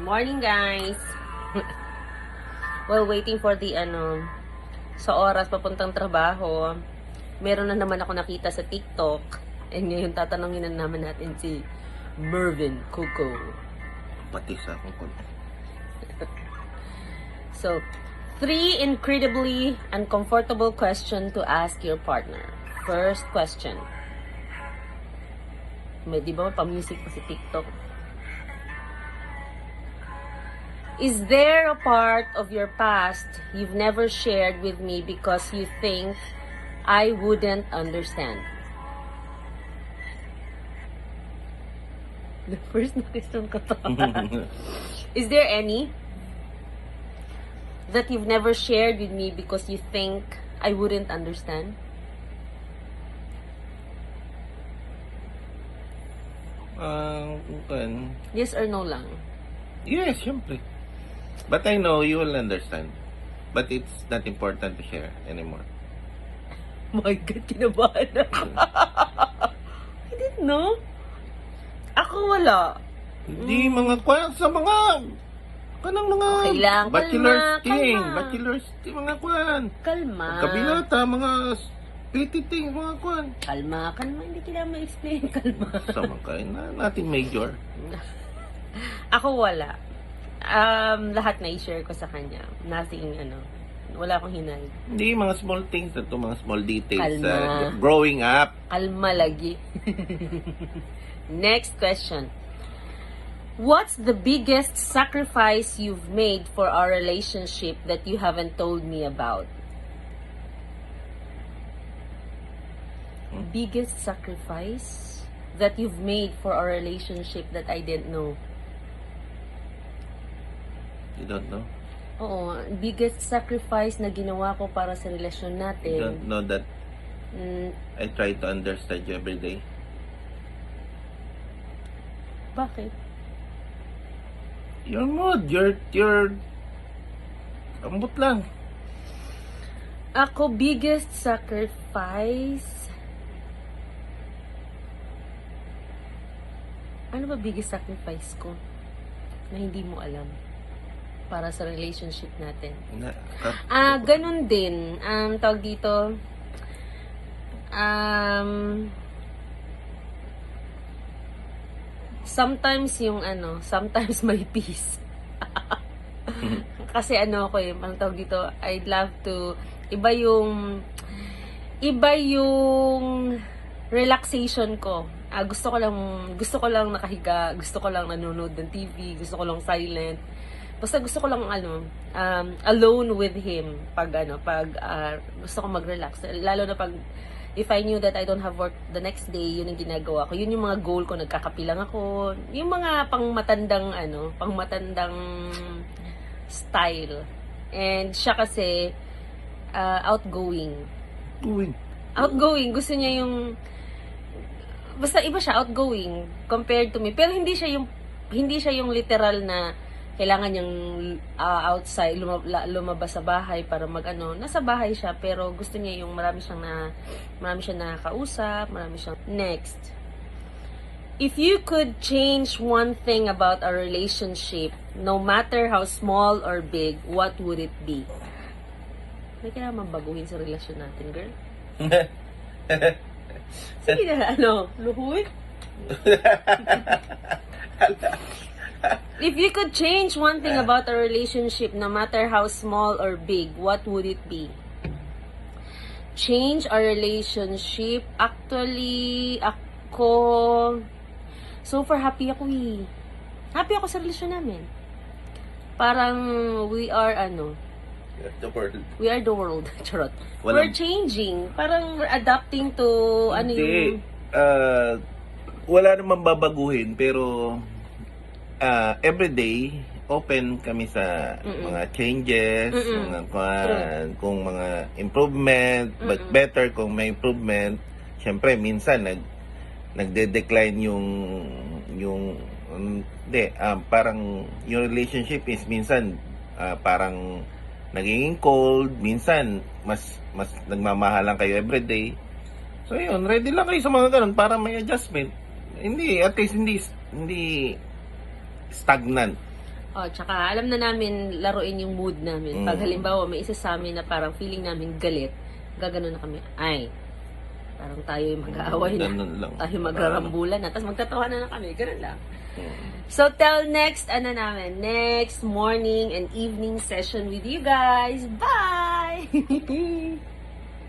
Morning, guys. While waiting for the sa oras papuntang trabaho, meron na naman ako nakita sa TikTok. And ngayon tatanungin na naman natin si Mervin Coco. Pati sa akong So, 3 incredibly uncomfortable question to ask your partner. First question. May di ba pa-music pa si TikTok? Is there a part of your past you've never shared with me because you think I wouldn't understand? The first na question ko to. Is there any that you've never shared with me because you think I wouldn't understand? Yes or no lang? Yes, syempre. But I know you will understand. But it's not important to share anymore. My God, kinabahan ako. I didn't know. Ako wala. Hindi sa mga kanang mga Okay lang, bachelor's kalma, thing, kalma. bachelor's thing, mga kwan. Kalma. Kabinata, mga petty thing, mga kwan. Kalma, hindi kailangan ma-explain. Kalma. Sama kayo nothing major. Ako wala. Lahat na i-share ko sa kanya. Nothing, wala akong hinay. Hindi, mga small things na to, mga small details. Kalma. Growing up. Kalma lagi. Next question. What's the biggest sacrifice you've made for our relationship that you haven't told me about? Biggest sacrifice that you've made for our relationship that I didn't know? You don't know? Oo, biggest sacrifice na ginawa ko para sa relasyon You natin. don't know that Mm, I try to understand you every day. bakit? Your mood, your ambot lang. Ako, biggest sacrifice? Ano ba biggest sacrifice ko na hindi mo alam para sa relationship natin? Ganun din. Tawag dito, sometimes sometimes may peace. Kasi ako parang tawag dito, I'd love to, iba yung relaxation ko. Gusto ko lang nakahiga, gusto ko lang nanonood ng TV, gusto ko lang silent. Basta gusto ko lang alone with him pag gusto ko mag-relax. Lalo na pag if I knew that I don't have work the next day, yun ang ginagawa ko. Yun yung mga goal ko, nagkakapilang ako. Yung mga pangmatandang style. And siya kasi outgoing. Outgoing, gusto niya yung basta iba siya, outgoing compared to me. Pero hindi siya yung literal na kailangan niyang outside, lumabas sa bahay para nasa bahay siya, pero gusto niya yung marami siyang nakakausap, marami siyang. Next. If you could change one thing about our relationship, no matter how small or big, what would it be? May kailangan baguhin sa relasyon natin, girl? Sige na, luhoy? If you could change one thing about a relationship, no matter how small or big, what would it be? Change our relationship? Actually, ako, so far happy ako eh. Happy ako sa relasyon namin. Parang we are The world. we are the world. Charot. We're changing. Parang we're adapting to Hindi. Wala namang babaguhin, pero everyday open kami sa mga changes, mga kung mga improvement, but better kung may improvement. Siyempre minsan nagde-decline parang yung relationship is minsan parang nagiging cold, minsan mas nagmamahalan kayo everyday. So yun, ready lang kayo sa mga ganun para may adjustment. Hindi, at least hindi stagnant. Oh, tsaka alam na namin laruin yung mood namin. Pag halimbawa may isa sa amin na parang feeling namin galit, gaganon na kami, ay, parang tayo yung mag-aaway na. Ganun lang. Tayo magrarambulan na. Tapos magtatawa na kami. Ganun lang. So, till next morning and evening session with you guys. Bye!